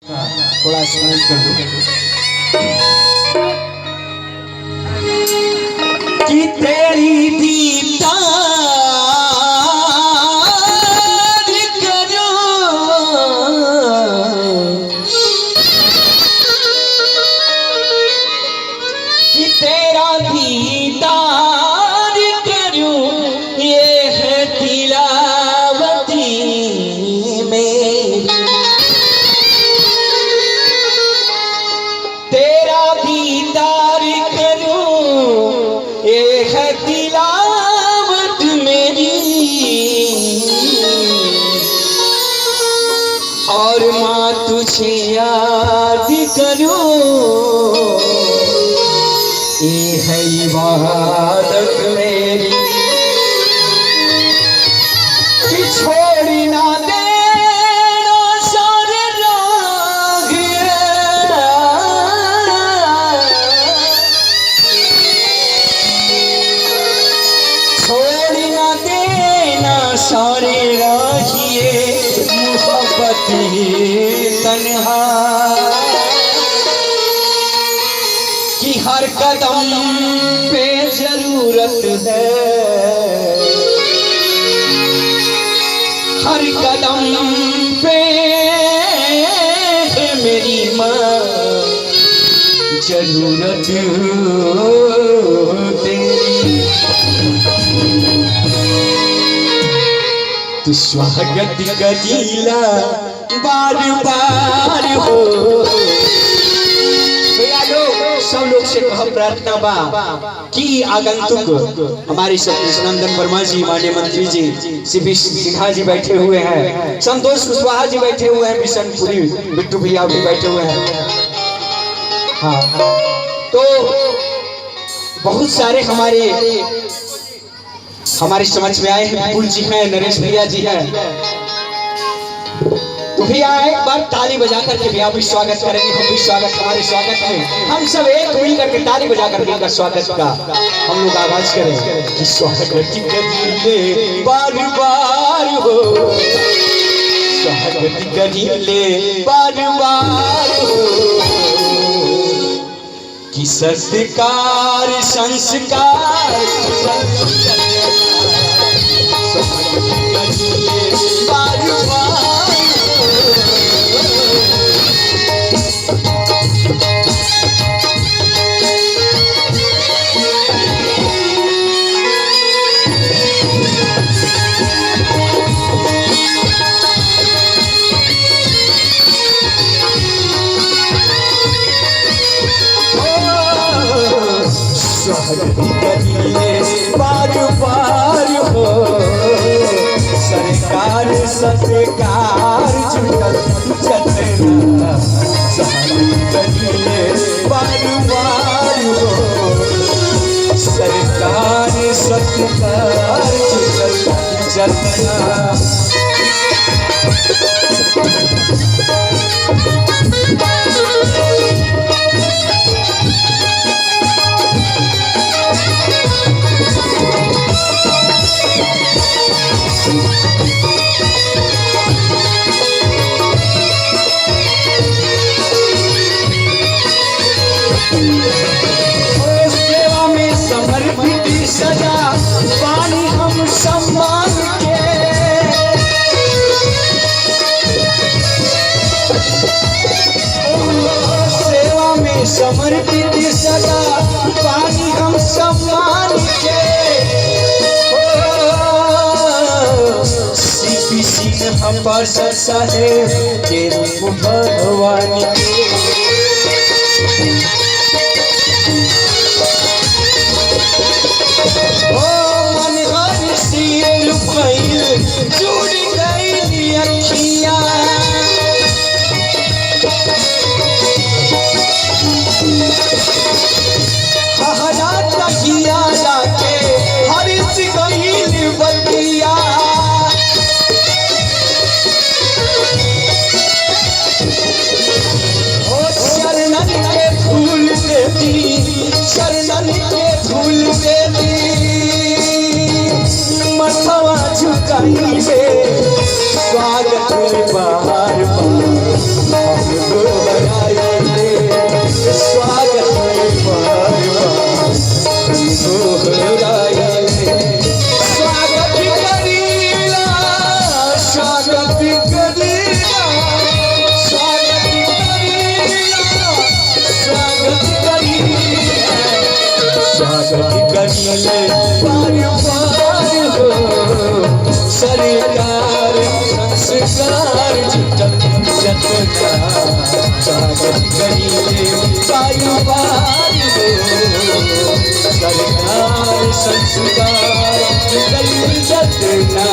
थोड़ा स्मरण कर दो कि तेरी दीदार करूं, कि तेरा दीदार करूं, ये है तिलावती मेरी। तेरा दीदार करूं, ये है तिलावत मेरी। और माँ तुझे याद करूं, ये है इबादत मेरी। कि छोड़ ना देना सारे लोग, छोड़ ना देना सारे राहिए मोहब्बत तन्हा। कि हर कदम पे जरूरत है, हर कदम पे है मेरी माँ जरूरत तेरी। तू स्वागत गजीला बार बार हो। सब लोग से कह प्रार्थना बा कि आगंतुक हमारे सतीश वर्मा जी, माननीय मंत्री जी, सीपी सिन्हा जी बैठे हुए हैं, संतोष कुशवाहा जी बैठे हुए हैं, बिशनपुरी बिट्टू भैया भी बैठे हुए हैं। हाँ, तो बहुत सारे हमारे समझ में आए हैं। विपुल जी हैं, नरेश भैया जी हैं, तो भैया एक बार ताली बजा करके भैया भी स्वागत करेंगे। हम भी स्वागत, हमारे स्वागत में हम सब एक मिल करके ताली बजा करके इनका स्वागत का हम लोग आगाज करें कि स्वागत करीले बार बार हो, स्वागत करीले बार बार हो। कि संस्कार संस्कार बार बार। बार बार हो, सरकार सत्कार जुटल जतना। बार बार हो, सरकार सत्कार जुटल जतना। सेवा में समर्पित सजा पानी हम सम्मान के। सेवा में समर्पित सजा पानी हम सम्मान के। सीपी सिन्हा पार्षद साहेब के रूप भगवान के। मन हर सील फैल जुड़ गई अखियाँ। हरा तकिया लाके हरिस गई बतिया। ओ चरणन के फूल देती, चरणन के फूल देती। मथवा झुकाई स्वागत बार बार। पार पार हो सरकार संस्कार जुटल जतना स्वागत करिए पार पार हो सरकार संस्कार जुटल जतना।